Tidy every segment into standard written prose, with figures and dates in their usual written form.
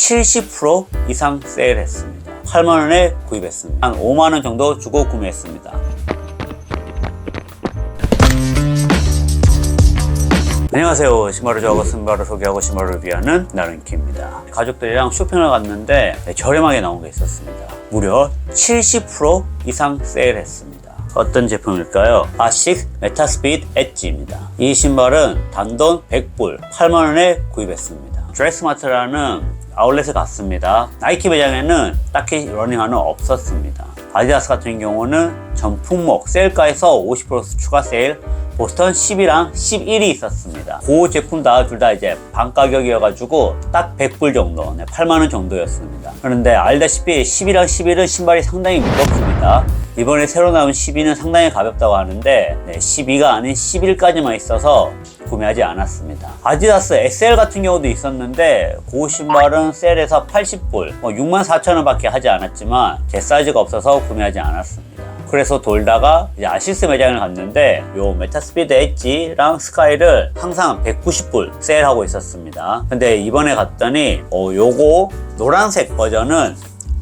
70% 이상 세일했습니다. 8만원에 구입했습니다. 한 5만원 정도 주고 구매했습니다. 안녕하세요. 신발을 좋아하고 신발을 소개하고 신발을 리뷰하는 나른키입니다. 가족들이랑 쇼핑을 갔는데 저렴하게 나온 게 있었습니다. 무려 70% 이상 세일했습니다. 어떤 제품일까요? 아식스 메타스피드 엣지입니다. 이 신발은 단돈 100불 8만원에 구입했습니다. 드레스마트라는 아울렛에 갔습니다. 나이키 매장에는 딱히 러닝화는 없었습니다. 아디다스 같은 경우는 전 품목 세일가에서 50% 추가 세일, 보스턴 10이랑 11이 있었습니다. 그 제품 둘 다 이제 반 가격이어가지고 딱 100불 정도, 8만원 정도였습니다. 그런데 알다시피 10이랑 11은 신발이 상당히 무겁습니다. 이번에 새로 나온 12는 상당히 가볍다고 하는데 12가 아닌 11까지만 있어서 구매하지 않았습니다. 아디다스 SL 같은 경우도 있었는데 그 신발은 세일에서 80불, 64,000원 밖에 하지 않았지만 제 사이즈가 없어서 구매하지 않았습니다. 그래서 돌다가 이제 아식스 매장을 갔는데 요 메타스피드 엣지랑 스카이를 항상 190불 세일하고 있었습니다. 근데 이번에 갔더니 요거 노란색 버전은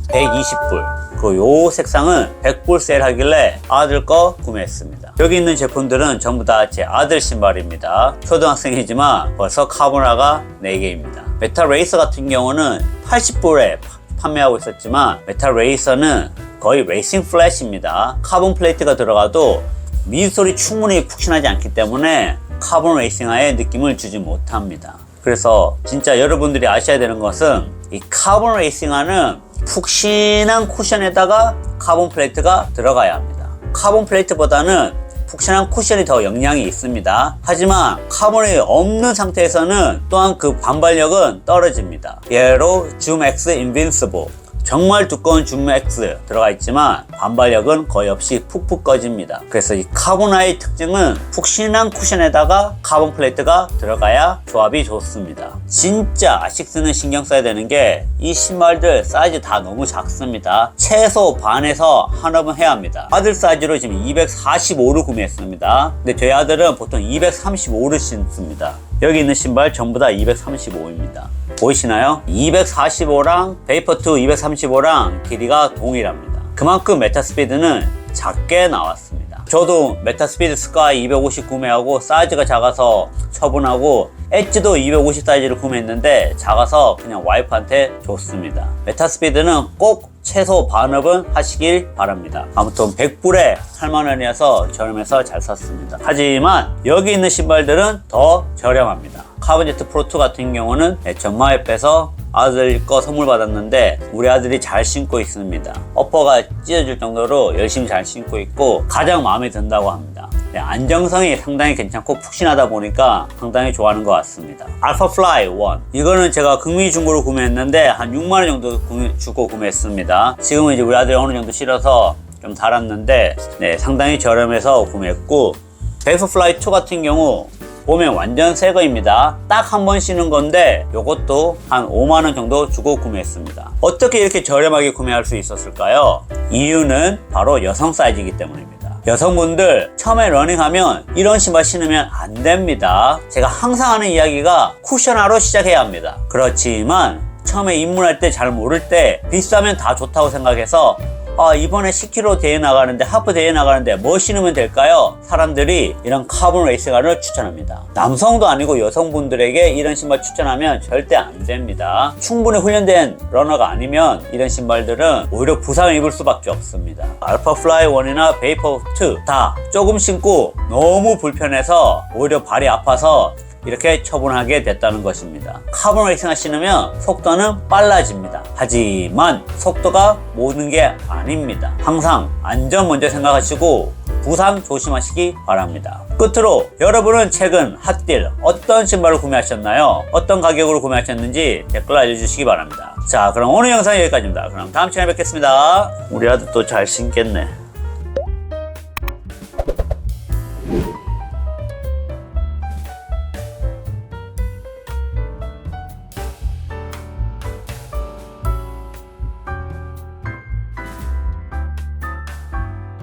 120불, 그리고 요 색상은 100불 세일하길래 아들 거 구매했습니다. 여기 있는 제품들은 전부 다 제 아들 신발입니다. 초등학생이지만 벌써 카보나가 4개입니다. 메타 레이서 같은 경우는 80불에 판매하고 있었지만 메타 레이서는 거의 레이싱 플랫입니다. 카본 플레이트가 들어가도 미드솔이 충분히 푹신하지 않기 때문에 카본 레이싱화의 느낌을 주지 못합니다. 그래서 진짜 여러분들이 아셔야 되는 것은 이 카본 레이싱화는 푹신한 쿠션에다가 카본 플레이트가 들어가야 합니다. 카본 플레이트보다는 푹신한 쿠션이 더 영향이 있습니다. 하지만 카본이 없는 상태에서는 또한 그 반발력은 떨어집니다. 예로 줌X 인빈시블, 정말 두꺼운 줌X 들어가 있지만 반발력은 거의 없이 푹푹 꺼집니다. 그래서 이 카보나의 특징은 푹신한 쿠션에다가 카본 플레이트가 들어가야 조합이 좋습니다. 진짜 아식스는 신경 써야 되는 게 이 신발들 사이즈 다 너무 작습니다. 최소 반에서 한업은 해야 합니다. 아들 사이즈로 지금 245를 구매했습니다. 근데 저희 아들은 보통 235를 신습니다. 여기 있는 신발 전부 다 235입니다. 보이시나요? 245랑 베이퍼2 235랑 길이가 동일합니다. 그만큼 메타스피드는 작게 나왔습니다. 저도 메타스피드 스카이 250 구매하고 사이즈가 작아서 처분하고 엣지도 250 사이즈를 구매했는데 작아서 그냥 와이프한테 줬습니다. 메타스피드는 꼭 최소 반업은 하시길 바랍니다. 아무튼 100불에 8만원이어서 저렴해서 잘 샀습니다. 하지만 여기 있는 신발들은 더 저렴합니다. 카본제트 프로2 같은 경우는 전마에 빼서 아들 거 선물 받았는데 우리 아들이 잘 신고 있습니다. 어퍼가 찢어질 정도로 열심히 잘 신고 있고 가장 마음에 든다고 합니다. 안정성이 상당히 괜찮고 푹신하다 보니까 상당히 좋아하는 것 같습니다. 알파플라이 1, 이거는 제가 극미 중고로 구매했는데 한 6만원 정도 주고 구매했습니다. 지금은 이제 우리 아들이 어느 정도 실어서 좀 달았는데 상당히 저렴해서 구매했고, 베이퍼플라이 2 같은 경우 보면 완전 새 거입니다. 딱 한 번 신은 건데 요것도 한 5만원 정도 주고 구매했습니다. 어떻게 이렇게 저렴하게 구매할 수 있었을까요? 이유는 바로 여성 사이즈이기 때문입니다. 여성분들 처음에 러닝하면 이런 신발 신으면 안 됩니다. 제가 항상 하는 이야기가 쿠션화로 시작해야 합니다. 그렇지만 처음에 입문할 때 잘 모를 때 비싸면 다 좋다고 생각해서 이번에 10km 대회 나가는데 하프 대회 나가는데 뭐 신으면 될까요? 사람들이 이런 카본 레이싱화를 추천합니다. 남성도 아니고 여성분들에게 이런 신발 추천하면 절대 안 됩니다. 충분히 훈련된 러너가 아니면 이런 신발들은 오히려 부상을 입을 수밖에 없습니다. 알파플라이 1이나 베이퍼 2 다 조금 신고 너무 불편해서 오히려 발이 아파서 이렇게 처분하게 됐다는 것입니다. 카본 레이싱화 신으면 속도는 빨라집니다. 하지만 속도가 모든 게 아닙니다. 항상 안전 먼저 생각하시고 부상 조심하시기 바랍니다. 끝으로 여러분은 최근 핫딜 어떤 신발을 구매하셨나요? 어떤 가격으로 구매하셨는지 댓글로 알려주시기 바랍니다. 자, 그럼 오늘 영상 여기까지입니다. 그럼 다음 시간에 뵙겠습니다. 우리 아들 또 잘 신겠네.